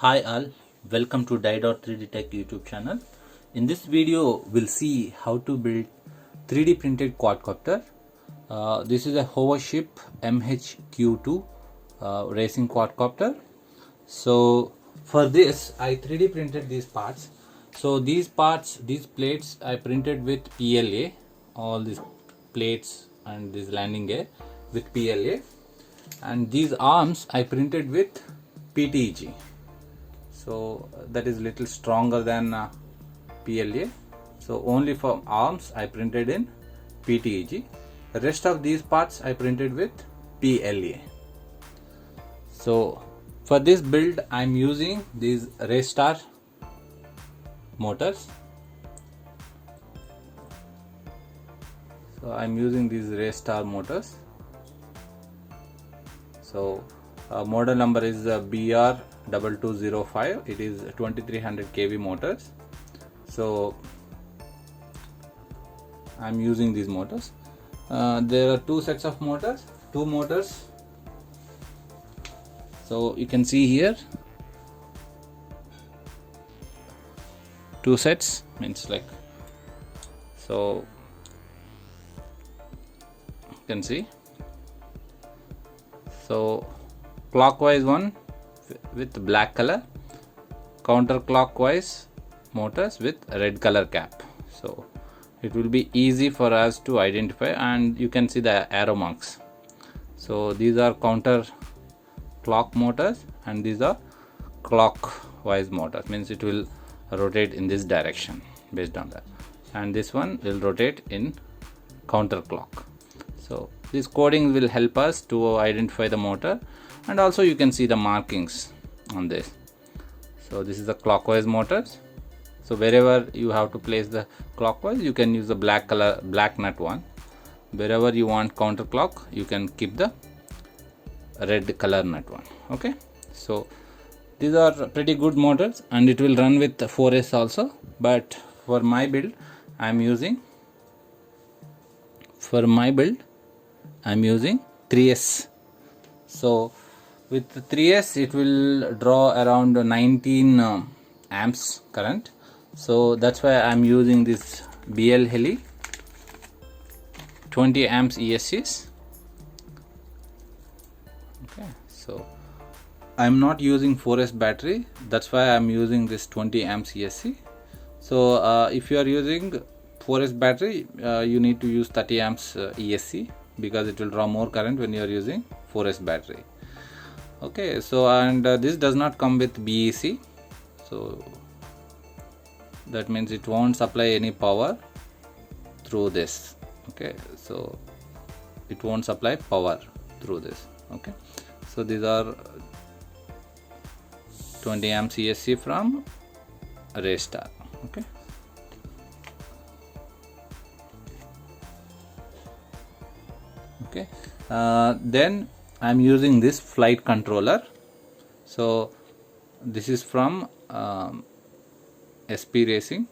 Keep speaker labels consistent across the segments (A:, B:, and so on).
A: Hi all, welcome to Die.3D Tech YouTube channel. In this video, we'll see how to build 3D printed quadcopter. This is a Hovership MHQ2 racing quadcopter. So for this, I 3D printed these parts. So these parts, these plates, I printed with PLA. All these plates and this landing gear with PLA. And these arms, I printed with PTEG. So that is little stronger than PLA. So only for arms I printed in PTEG. The rest of these parts I printed with PLA. So for this build I'm using these Raystar motors. So I'm using these Raystar motors. So model number is BR2205. It is 2300 kV motors. So I'm using these motors. There are two sets of motors, two motors. So you can see here two sets, means like, so you can see. So clockwise one with black color, counterclockwise motors with red color cap. So it will be easy for us to identify, and you can see the arrow marks. So these are counter clock motors and these are clockwise motors, means it will rotate in this direction based on that, and this one will rotate in counterclock. So these codings will help us to identify the motor, and also you can see the markings on this. So this is the clockwise motors. So wherever you have to place the clockwise, you can use the black color, black nut one. Wherever you want counterclock, you can keep the red color nut one. Okay, so these are pretty good motors and it will run with 4S also, but for my build I'm using 3S. So with 3S it will draw around 19 amps current. So that's why I'm using this BL Heli 20 amps ESCs. Okay, so I'm not using 4S battery, that's why I'm using this 20 amps ESC. So if you are using 4S battery, you need to use 30 amps ESC, because it will draw more current when you are using 4S battery. Okay, so and this does not come with BEC, so that means it won't supply any power through this. Okay, so it won't supply power through this. Okay, so these are 20 amps ESC from Raystar. Okay, okay, then I'm using this flight controller. So this is from SP Racing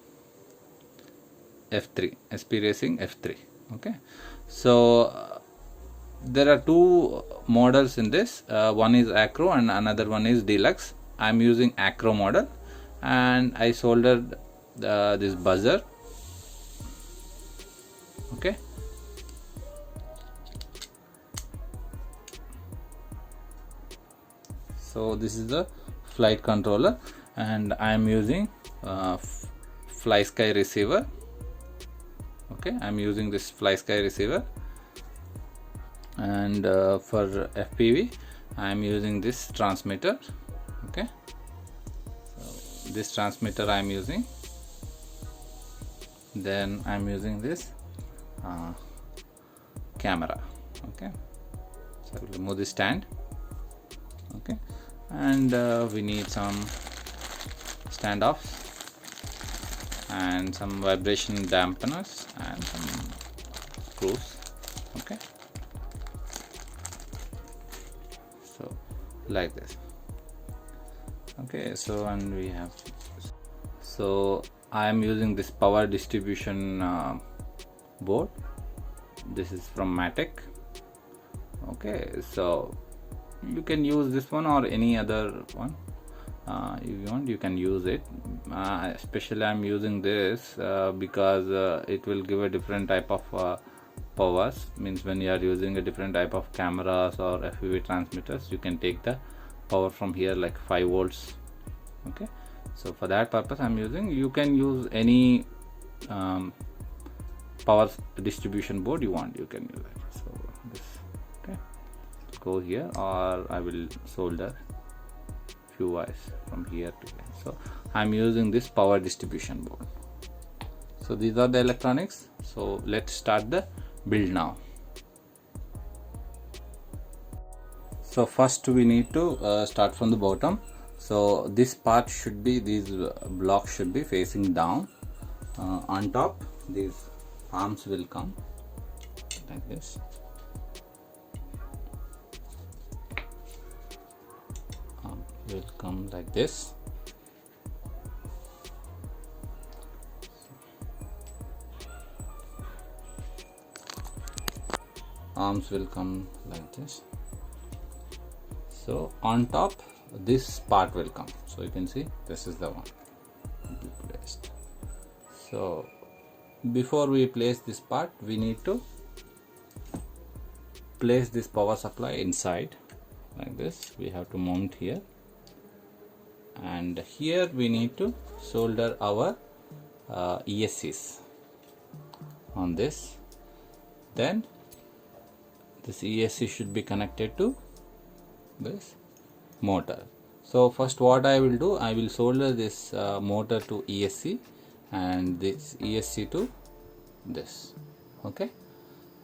A: F3. Okay, so there are two models in this. One is Acro and another one is Deluxe. I'm using Acro model, and I soldered this buzzer. Okay, so this is the flight controller, and I am using Fly Sky receiver. Okay, I'm using this Fly Sky receiver, and for FPV I am using this transmitter. Okay, so this transmitter I am using. Then I am using this camera. Okay, so I will remove the stand. Okay, and we need some standoffs and some vibration dampeners and some screws. Okay, so like this. Okay, so and we have, so I am using this power distribution board. This is from Matic. Okay, so you can use this one or any other one. if you want you can use it. Especially I'm using this because it will give a different type of powers. Means when you are using a different type of cameras or FPV transmitters, you can take the power from here like 5 volts. Okay, so for that purpose I'm using. You can use any power distribution board you want, you can use it. So this, okay, go here, or I will solder few wires from here to here. So I'm using this power distribution board. So these are the electronics. So let's start the build now. So first we need to start from the bottom. So this part should be, these blocks should be facing down. On top these arms will come like this. Will come like this. Arms will come like this. So on top this part will come. So you can see this is the one placed. So before we place this part, we need to place this power supply inside like this. We have to mount here, and here we need to solder our ESCs on this. Then this ESC should be connected to this motor. So first what I will do, I will solder this motor to ESC and this ESC to this. Okay,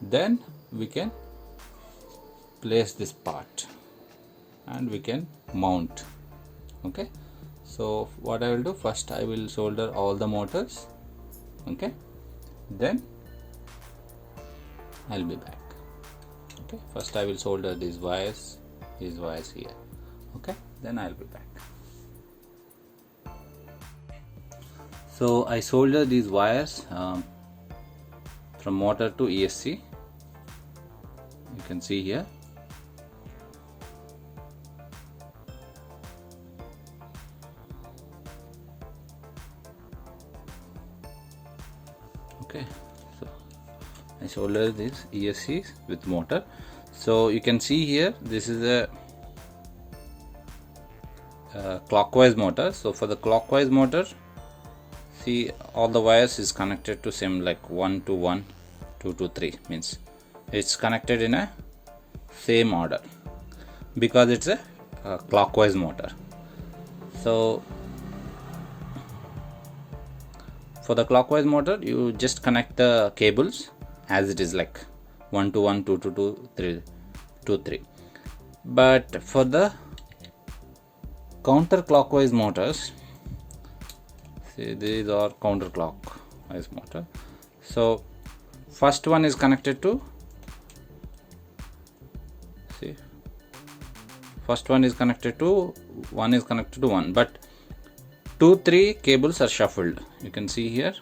A: then we can place this part and we can mount. Okay, so what I will do, first I will solder all the motors. Okay, then I'll be back. Okay, first I will solder these wires here. Okay, then I'll be back. So I solder these wires from motor to ESC. You can see here. Okay, so I solder these ESCs with motor. So you can see here, this is a clockwise motor. So for the clockwise motor, see all the wires is connected to same, like 1 to 1, 2 to 3, means it's connected in a same order because it's a clockwise motor. So for the clockwise motor, you just connect the cables as it is, like 1 to 1, 2 to 2, 3 to 3. But for the counterclockwise motors, see these are counterclockwise motor. So first one is connected to, see, first one is connected to, one is connected to one, but 2, 3 cables are shuffled. You can see here.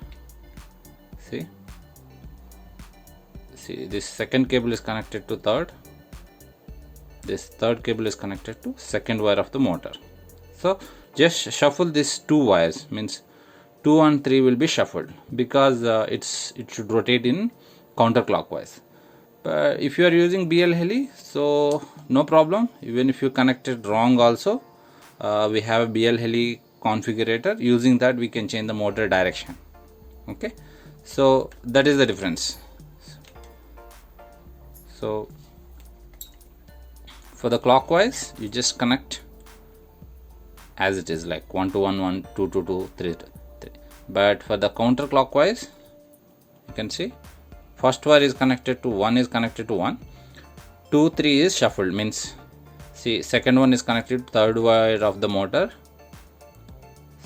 A: See, this second cable is connected to third. This third cable is connected to second wire of the motor. So just shuffle these 2 wires, means 2 and 3 will be shuffled because it should rotate in counterclockwise. But if you are using BL heli, so no problem. Even if you connected wrong also, we have a BL heli configurator. Using that we can change the motor direction. Okay, so that is the difference. So for the clockwise, you just connect as it is, like 1 to 1, 1, 2 to 2, 3 to 3. But for the counterclockwise, you can see first wire is connected to 1, is connected to 1, 2, 3 is shuffled, means see second one is connected to third wire of the motor.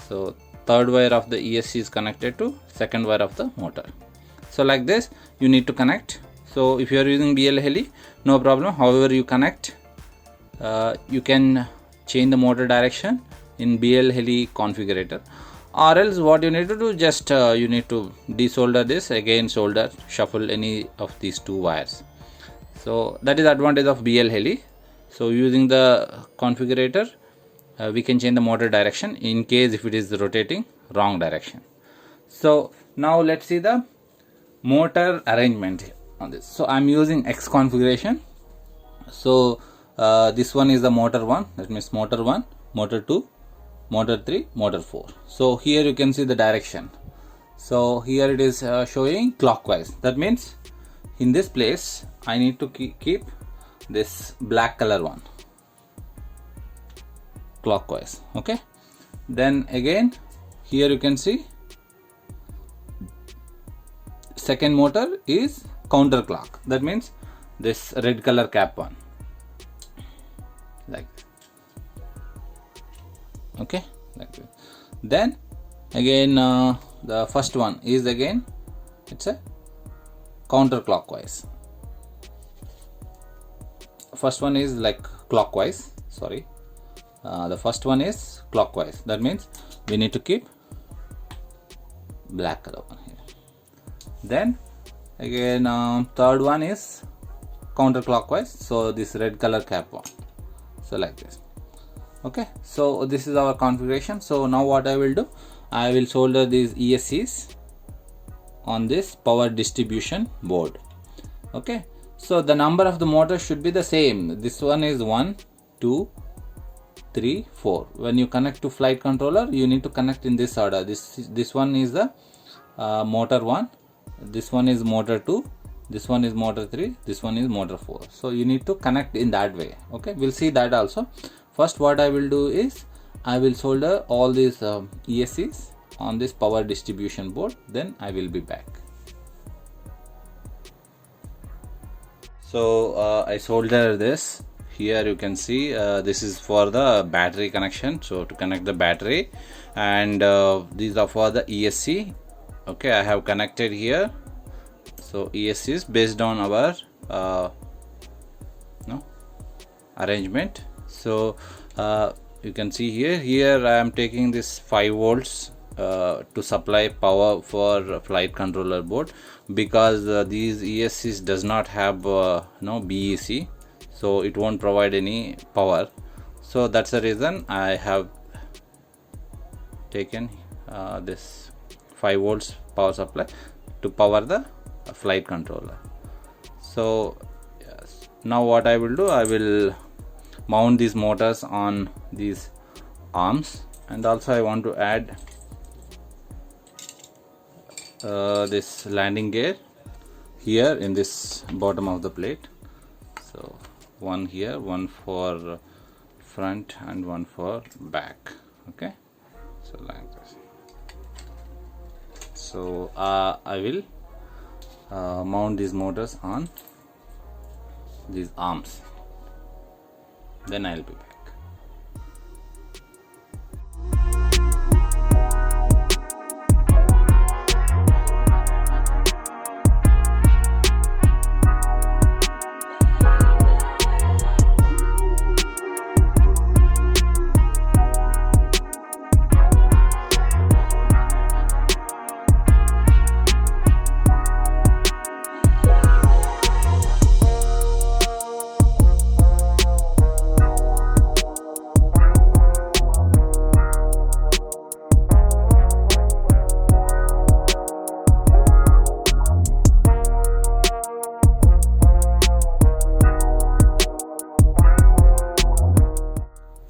A: So third wire of the ESC is connected to second wire of the motor. So like this you need to connect. So if you are using BL heli, no problem. However you connect, you can change the motor direction in BL heli configurator, or else what you need to do, just you need to desolder this, again solder, shuffle any of these 2 wires. So that is advantage of BL heli. So using the configurator, we can change the motor direction in case if it is rotating wrong direction. So now let's see the motor arrangement on this. So I'm using X configuration. So this one is the motor 1, that means motor 1, motor 2, motor 3, motor 4. So here you can see the direction. So here it is showing clockwise. That means in this place I need to keep this black color one clockwise. Okay, then again here you can see second motor is counterclock. That means this red color cap one, like, okay, like this. Then again the first one is again, it's a counterclockwise. First one is like clockwise, sorry, the first one is clockwise. That means we need to keep black color one here. Then again third one is counterclockwise, so this red color cap one, so like this. Okay, so this is our configuration. So now what I will do, I will solder these ESCs on this power distribution board. Okay, so the number of the motors should be the same. This one is 1, 2, 3, 4. When you connect to flight controller, you need to connect in this order. This one is the motor 1, this one is motor 2, this one is motor 3, this one is motor 4. So you need to connect in that way. Okay, we'll see that also. First what I will do is I will solder all these ESCs on this power distribution board, then I will be back. So I solder this. Here you can see this is for the battery connection, so to connect the battery, and these are for the ESC. Okay, I have connected here. So ESC is based on our arrangement. So you can see here I am taking this 5 volts to supply power for flight controller board, because these ESCs does not have BEC, so it won't provide any power. So that's the reason I have taken this 5 volts power supply to power the flight controller. So yes, now what I will do, I will mount these motors on these arms, and also I want to add this landing gear here in this bottom of the plate. So one here, one for front and one for back. Okay, so like this. So I will mount these motors on these arms, then I'll be back.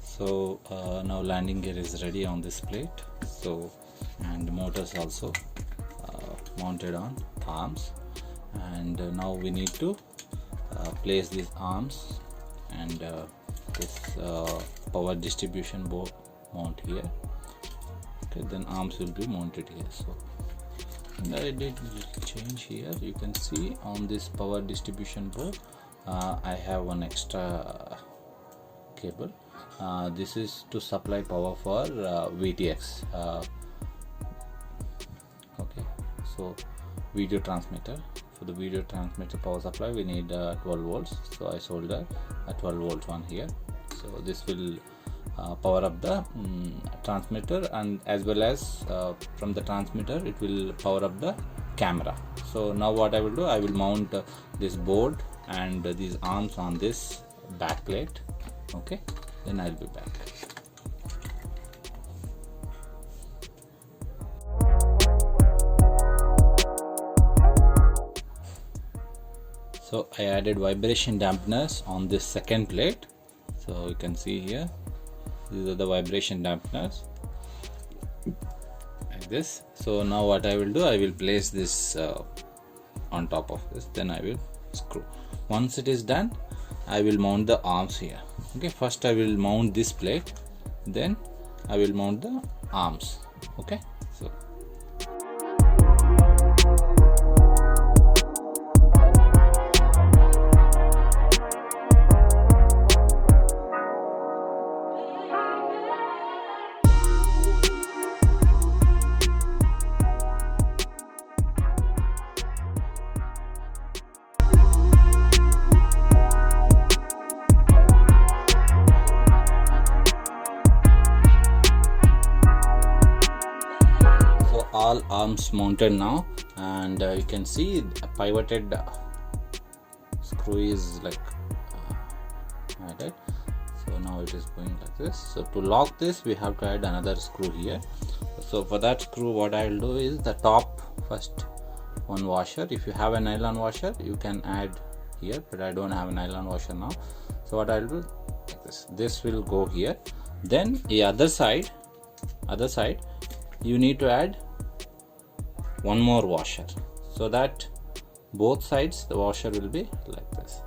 A: So now landing gear is ready on this plate. So and motors also mounted on arms, and now we need to place these arms and this power distribution board mount here. Okay, then arms will be mounted here. So and I did change here. You can see on this power distribution board I have one extra cable. This is to supply power for VTX. Okay, so video transmitter. For the video transmitter power supply we need 12 volts. So I solder a 12 volt one here. So this will power up the transmitter, and as well as from the transmitter it will power up the camera. So now what I will do, I will mount this board and these arms on this back plate. Okay, then I'll be back. So I added vibration dampeners on this second plate. So you can see here, these are the vibration dampeners like this. So now what I will do, I will place this on top of this, then I will screw. Once it is done, I will mount the arms here. Okay, first I will mount this plate, then I will mount the arms. Okay, all arms mounted now, and you can see a pivoted screw is like added. So now it is going like this. So to lock this, we have to add another screw here. So for that screw, what I will do is the top first one washer. If you have a nylon washer, you can add here, but I don't have a nylon washer now. So what I will do like this will go here. Then the other side you need to add one more washer, so that both sides the washer will be like this.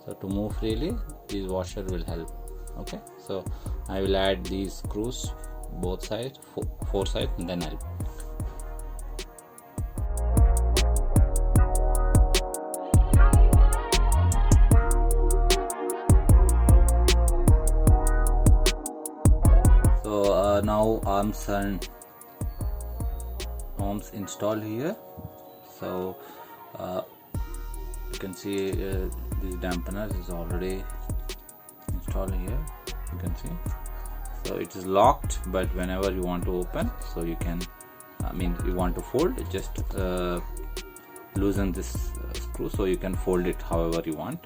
A: So to move freely, this washer will help. Okay, so I will add these screws both sides, four sides, and then I'll now arms and installed here. So you can see the dampeners is already installed here, you can see. So it is locked, but whenever you want to open, so you can, you want to fold, just loosen this screw, so you can fold it however you want.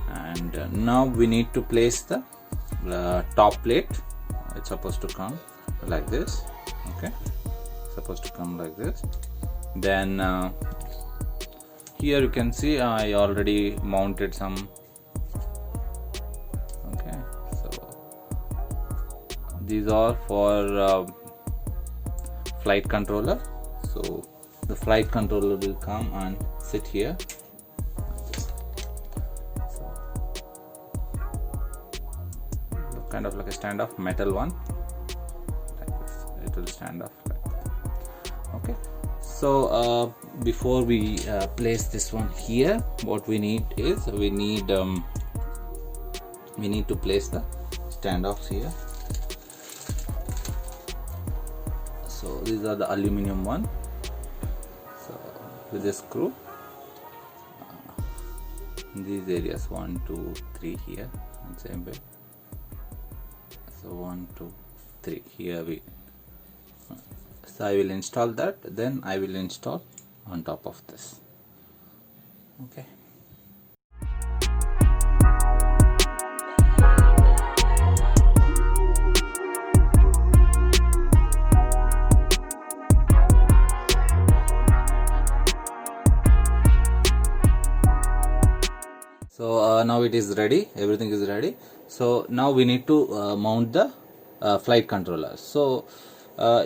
A: And now we need to place the top plate. It's supposed to come like this. Okay, supposed to come like this. Then here you can see I already mounted some. Okay, so these are for flight controller. So the flight controller will come and sit here. So kind of like a standoff metal one, like this. It will stand off like that. Okay, so before we place this one here, what we need is we need to place the standoffs here. So these are the aluminum one. So with this screw, these areas 1, 2, 3 here, and same way. So 1, 2, 3 here we. So I will install that, then I will install on top of this. Okay. So now it is ready, everything is ready. So now we need to mount the flight controller. So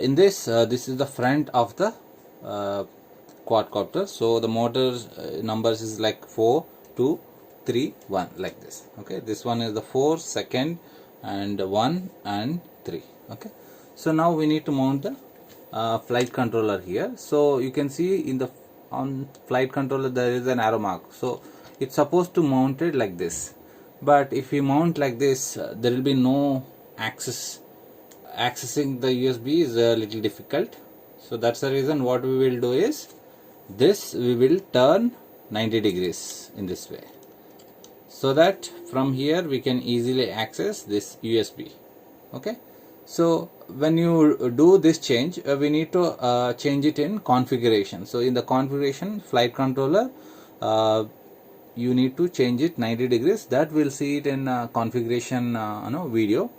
A: in this is the front of the quadcopter. So the motor numbers is like 4, 2, 3, 1 like this. Okay, this one is the 4, second, and 1 and 3. Okay, so now we need to mount the flight controller here. So you can see in the on flight controller there is an arrow mark. So it's supposed to mount it like this, but if you mount like this, there will be no accessing the USB is a little difficult. So that's the reason what we will do is this, we will turn 90 degrees in this way, so that from here we can easily access this USB. Okay, so when you do this change, we need to change it in configuration. So in the configuration, flight controller, you need to change it 90 degrees. That we'll see it in configuration video.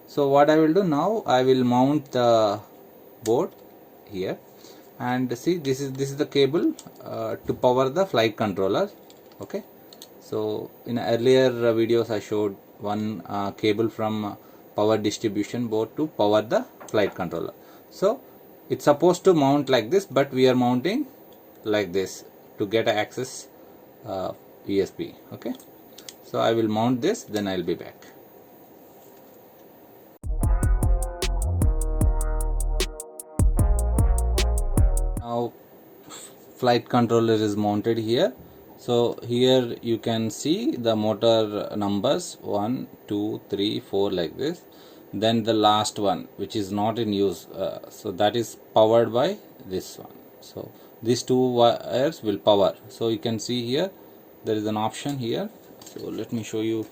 A: So what I will do now, I will mount the board here, and see this is the cable to power the flight controller. Okay, so in earlier videos I showed one cable from power distribution board to power the flight controller. So it's supposed to mount like this, but we are mounting like this to get access ESP. Okay, so I will mount this, then I'll be back. Now flight controller is mounted here. So here you can see the motor numbers 1, 2, 3, 4 like this. Then the last one which is not in use, so that is powered by this one. So these two wires will power. So you can see here there is an option here. So let me show you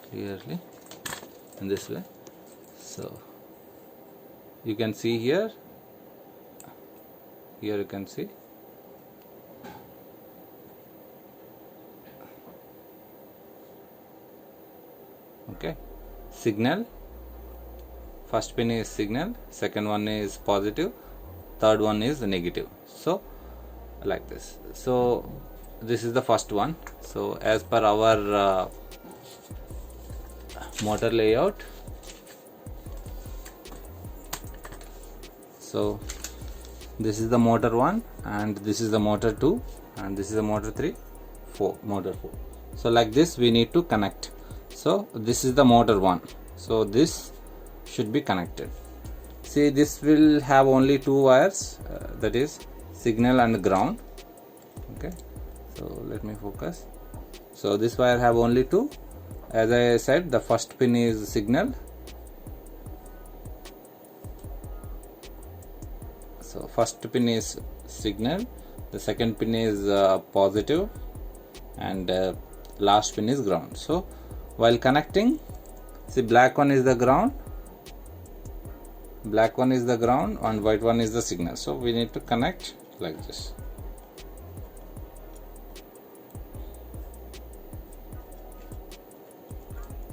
A: clearly in this way. So you can see here you can see okay, signal, first pin is signal, second one is positive, third one is negative. So like this. So this is the first one. So as per our motor layout, so this is the motor 1 and this is the motor 2 and this is the motor 3, 4, motor 4. So like this we need to connect. So this is the motor 1, so this should be connected. See, this will have only two wires, that is signal and ground. Okay, so let me focus. So this wire have only two. As I said, the first pin is signal. So first pin is signal, the second pin is positive, and last pin is ground. So while connecting, see, black one is the ground, and white one is the signal. So we need to connect like this.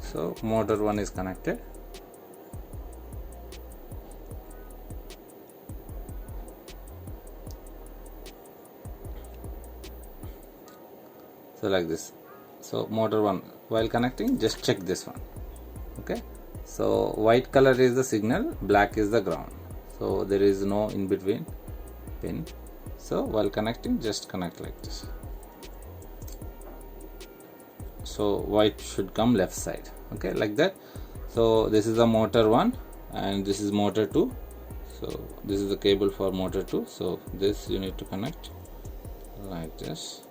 A: So motor 1 is connected. So like this. So motor 1, while connecting, just check this one. Okay, so white color is the signal, black is the ground, so there is no in between pin. So while connecting, just connect like this. So white should come left side. Okay, like that. So this is the motor 1 and this is motor 2. So this is the cable for motor 2. So this you need to connect like this.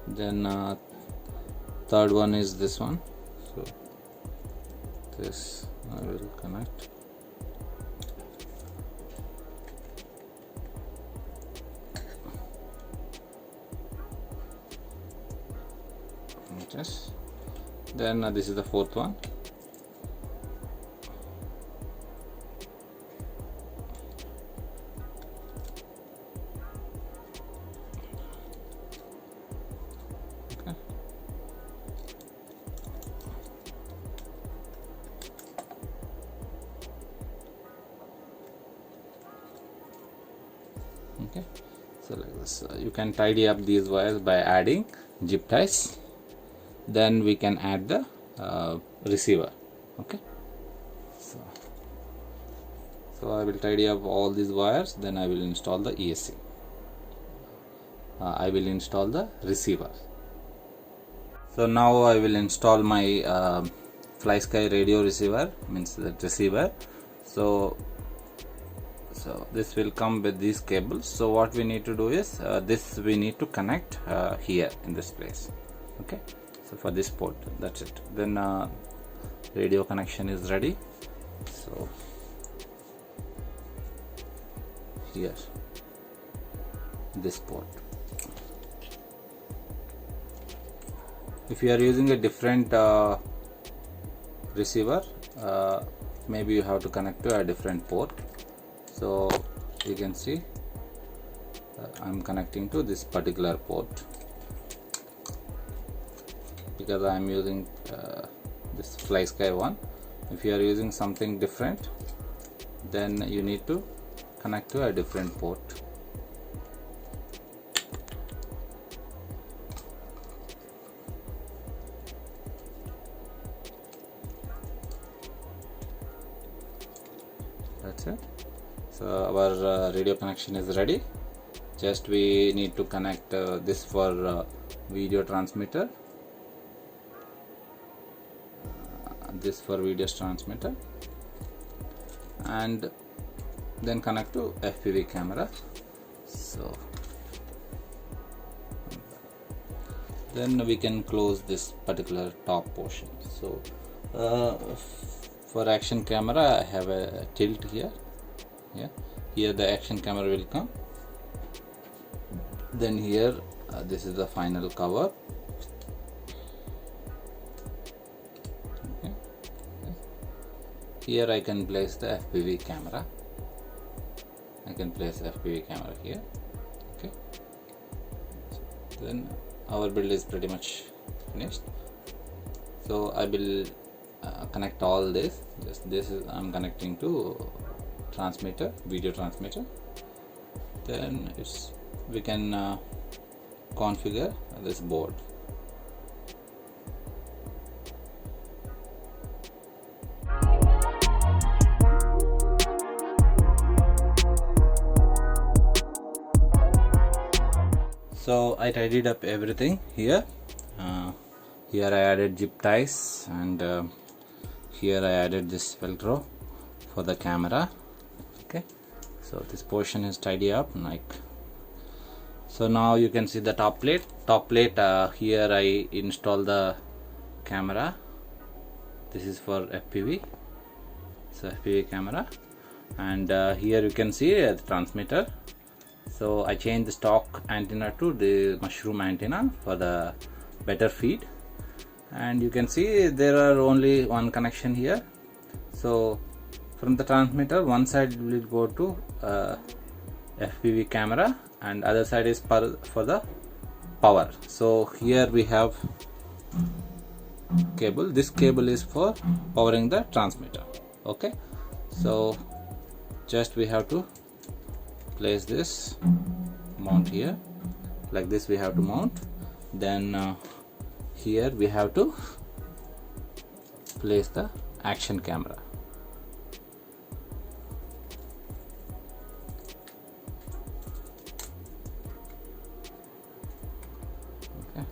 A: Then third one is this one. So this I will connect. Yes. Then this is the fourth one. Okay, so like this, you can tidy up these wires by adding zip ties. Then we can add the receiver. Okay, so I will tidy up all these wires, then I will install the ESC. I will install the receiver. So now I will install my FlySky radio receiver, means the receiver. So this will come with these cables. So what we need to do is this we need to connect here in this place. Okay, so for this port, that's it. Then radio connection is ready. So here, this port. If you are using a different receiver, maybe you have to connect to a different port. So you can see I'm connecting to this particular port because I am using this FlySky one. If you are using something different, then you need to connect to a different port. That's it. So our radio connection is ready. Just we need to connect this for video transmitter, this for video transmitter, and then connect to FPV camera. So then we can close this particular top portion. So for action camera I have a tilt here. Here the action camera will come, then here this is the final cover. Okay. Here I can place the FPV camera. I can place FPV camera here. Okay. Then our build is pretty much finished. So I will connect all this. This is I'm connecting to transmitter, video transmitter. Then we can configure this board. So I tidied up everything here. Here I added zip ties, and here I added this velcro for the camera. Okay, so this portion is tidy up like. So now you can see the top plate. Here I install the camera. This is for FPV. So FPV camera, and here you can see the transmitter. So I changed the stock antenna to the mushroom antenna for the better feed, and you can see there are only one connection here. So from the transmitter, one side will go to FPV camera, and other side is for the power. So here we have cable. This cable is for powering the transmitter. Okay, so just we have to place this, mount here like this. We have to mount. Then here we have to place the action camera. Okay,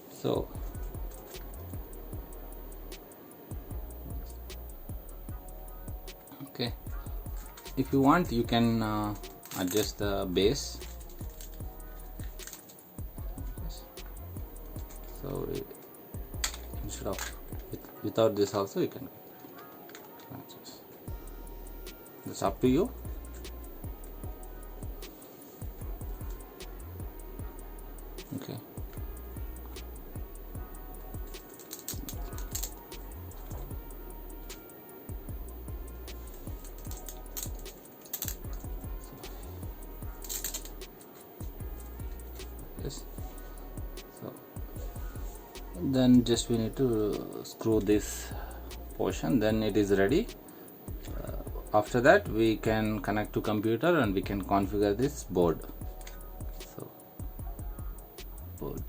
A: so okay, if you want you can adjust the base. So instead of without this also you can adjust. It's up to you. Okay, yes. So then just we need to screw this portion, then it is ready. After that we can connect to computer and we can configure this board. So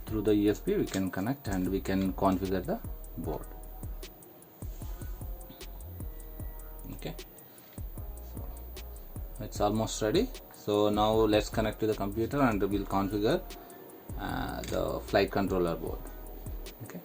A: through the USB we can connect and we can configure the board. Okay, so it's almost ready. So now let's connect to the computer and we'll configure the flight controller board. Okay.